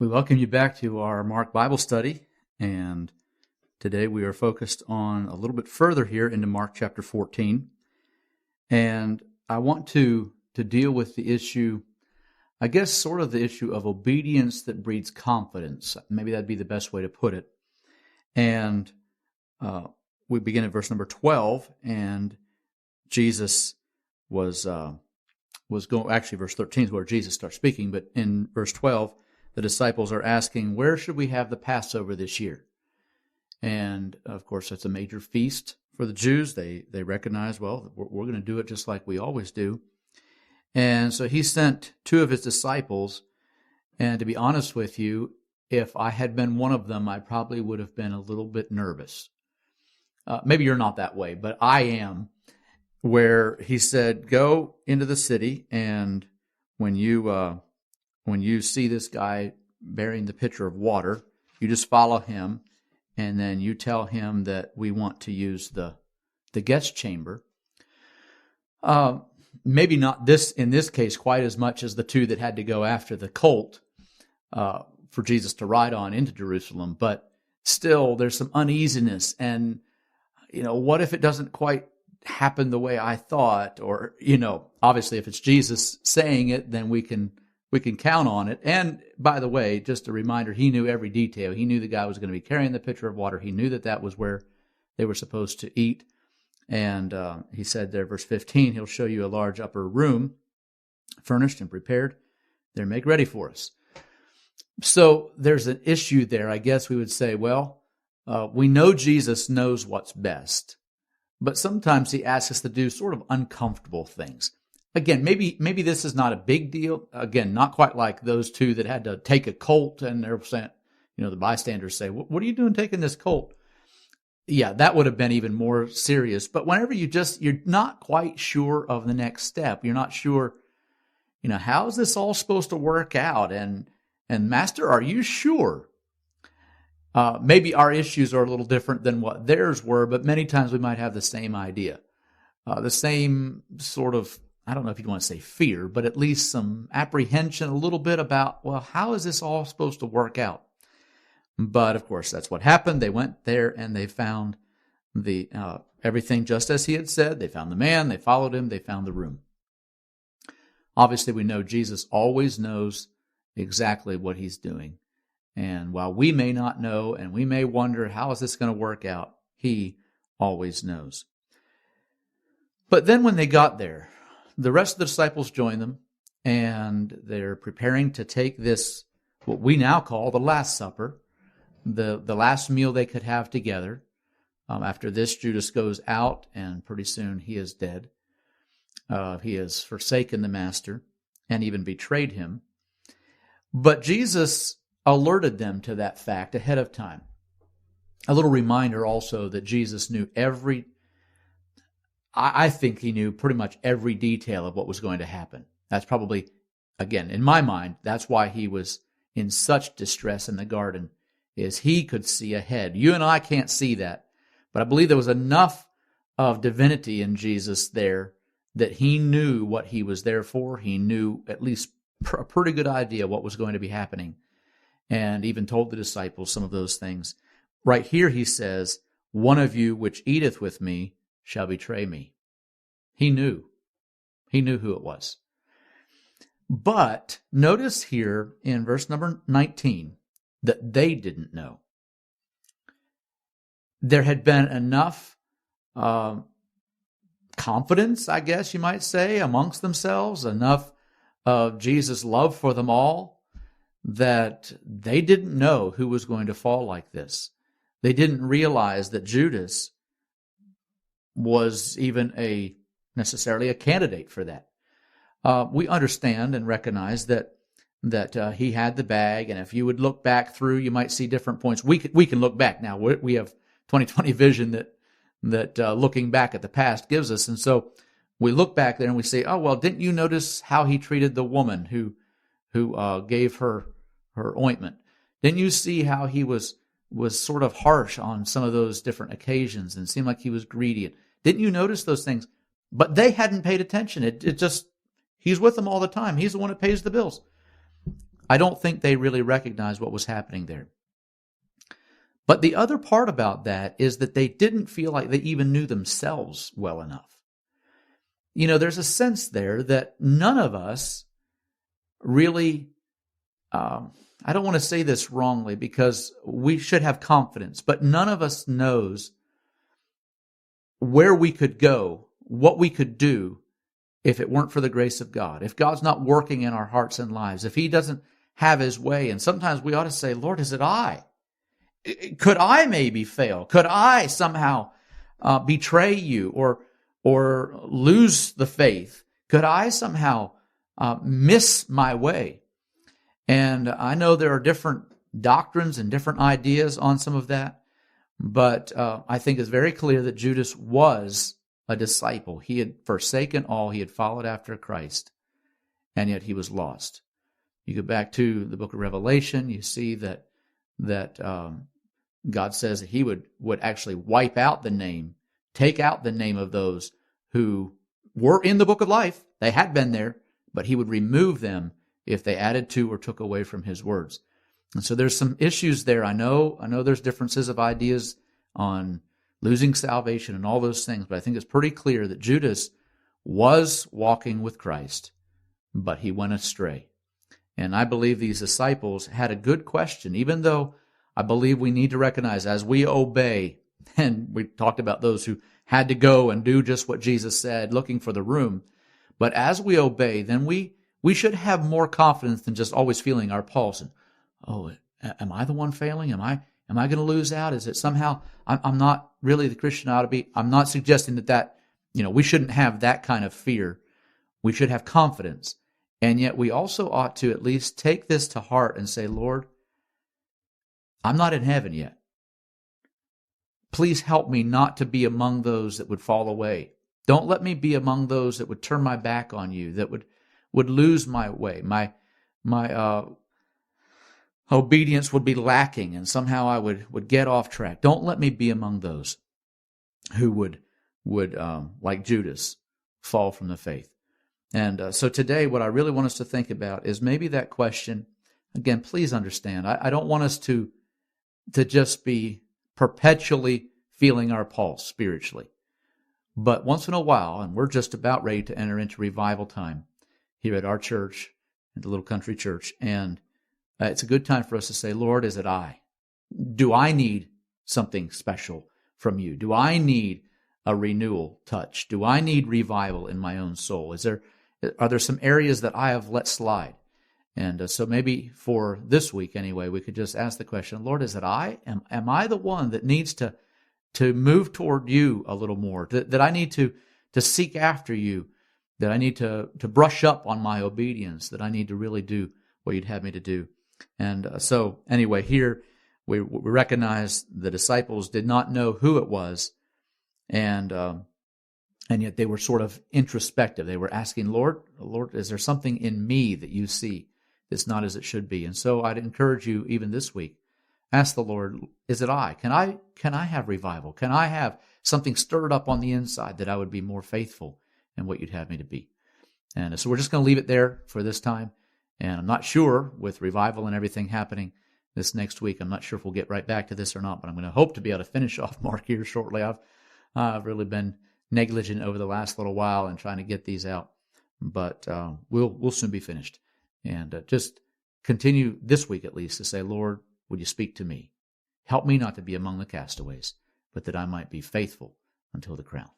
We welcome you back to our Mark Bible study, and today we are focused on a little bit further here into Mark chapter 14. And I want to deal with the issue, I guess sort of the issue of obedience that breeds confidence. Maybe that'd be the best way to put it. And we begin at verse number 12, and Jesus was going, actually verse 13 is where Jesus starts speaking, but in verse 12, the disciples are asking, where should we have the Passover this year? And, of course, it's a major feast for the Jews. They recognize, well, we're going to do it just like we always do. And so he sent two of his disciples, and to be honest with you, if I had been one of them, I probably would have been a little bit nervous. Maybe you're not that way, but I am, where he said, go into the city, and when you see this guy bearing the pitcher of water, you just follow him, and then you tell him that we want to use the guest chamber. Maybe not this in this case quite as much as the two that had to go after the colt for Jesus to ride on into Jerusalem, but still there's some uneasiness, and what if it doesn't quite happen the way I thought? Or obviously if it's Jesus saying it, then we can count on it. And by the way, just a reminder, he knew every detail. He knew the guy was going to be carrying the pitcher of water. He knew that was where they were supposed to eat. And he said there, verse 15, he'll show you a large upper room, furnished and prepared. They're make ready for us. So there's an issue there. I guess we would say, well, we know Jesus knows what's best, but sometimes he asks us to do sort of uncomfortable things. Again, maybe this is not a big deal. Again, not quite like those two that had to take a colt, and they're saying, the bystanders say, "What are you doing taking this colt?" Yeah, that would have been even more serious. But whenever you're not quite sure of the next step, you're not sure, how is this all supposed to work out? And Master, are you sure? Maybe our issues are a little different than what theirs were, but many times we might have the same idea, the same sort of, I don't know if you'd want to say fear, but at least some apprehension a little bit about, well, how is this all supposed to work out? But of course, that's what happened. They went there and they found everything just as he had said. They found the man, they followed him, they found the room. Obviously, we know Jesus always knows exactly what he's doing. And while we may not know and we may wonder, how is this going to work out? He always knows. But then when they got there, the rest of the disciples join them, and they're preparing to take this, what we now call the Last Supper, the last meal they could have together. After this, Judas goes out, and pretty soon he is dead. He has forsaken the Master and even betrayed him. But Jesus alerted them to that fact ahead of time. A little reminder also that Jesus knew I think he knew pretty much every detail of what was going to happen. That's probably, again, in my mind, that's why he was in such distress in the garden, is he could see ahead. You and I can't see that, but I believe there was enough of divinity in Jesus there that he knew what he was there for. He knew at least a pretty good idea what was going to be happening, and even told the disciples some of those things. Right here he says, one of you which eateth with me shall betray me. He knew. He knew who it was. But notice here in verse number 19 that they didn't know. There had been enough confidence, I guess you might say, amongst themselves, enough of Jesus' love for them all, that they didn't know who was going to fall like this. They didn't realize that Judas was even necessarily a candidate for that. We understand and recognize that he had the bag, and if you would look back through, you might see different points. We can look back now. We have 20/20 vision that looking back at the past gives us, and so we look back there and we say, oh well, didn't you notice how he treated the woman who gave her ointment? Didn't you see how he was sort of harsh on some of those different occasions and seemed like he was greedy? Didn't you notice those things? But they hadn't paid attention. It just, he's with them all the time. He's the one that pays the bills. I don't think they really recognized what was happening there. But the other part about that is that they didn't feel like they even knew themselves well enough. There's a sense there that none of us really, I don't want to say this wrongly because we should have confidence, but none of us knows where we could go, what we could do if it weren't for the grace of God. If God's not working in our hearts and lives, if He doesn't have His way. And sometimes we ought to say, Lord, is it I? Could I maybe fail? Could I somehow betray you or lose the faith? Could I somehow miss my way? And I know there are different doctrines and different ideas on some of that, but I think it's very clear that Judas was a disciple. He had forsaken all. He had followed after Christ, and yet he was lost. You go back to the book of Revelation, you see that God says that He would actually wipe out the name, take out the name of those who were in the book of life. They had been there, but He would remove them if they added to or took away from His words. And so there's some issues there. I know there's differences of ideas on losing salvation and all those things, but I think it's pretty clear that Judas was walking with Christ, but he went astray. And I believe these disciples had a good question, even though I believe we need to recognize as we obey, and we talked about those who had to go and do just what Jesus said, looking for the room. But as we obey, then we should have more confidence than just always feeling our pulse. And, am I the one failing? Am I going to lose out? Is it somehow I'm not really the Christian I ought to be? I'm not suggesting that we shouldn't have that kind of fear. We should have confidence. And yet we also ought to at least take this to heart and say, Lord, I'm not in heaven yet. Please help me not to be among those that would fall away. Don't let me be among those that would turn my back on you, that would lose my way. My obedience would be lacking, and somehow I would get off track. Don't let me be among those who would like Judas, fall from the faith. And so today, what I really want us to think about is maybe that question. Again, please understand, I don't want us to just be perpetually feeling our pulse spiritually. But once in a while, and we're just about ready to enter into revival time here at our church, at the little country church, and it's a good time for us to say, Lord, is it I? Do I need something special from you? Do I need a renewal touch? Do I need revival in my own soul? Are there some areas that I have let slide? And so maybe for this week anyway, we could just ask the question, Lord, is it I? Am I the one that needs to move toward you a little more? That I need to seek after you? That I need to brush up on my obedience? That I need to really do what you'd have me to do? And so anyway, here we recognize the disciples did not know who it was, and yet they were sort of introspective. They were asking, Lord, is there something in me that you see that's not as it should be? And so I'd encourage you even this week, ask the Lord, is it I? Can I have revival? Can I have something stirred up on the inside that I would be more faithful in what you'd have me to be? And so we're just going to leave it there for this time. And I'm not sure, with revival and everything happening this next week, I'm not sure if we'll get right back to this or not, but I'm going to hope to be able to finish off Mark here shortly. I've really been negligent over the last little while in trying to get these out, but we'll soon be finished. And just continue this week at least to say, Lord, would you speak to me? Help me not to be among the castaways, but that I might be faithful until the crown.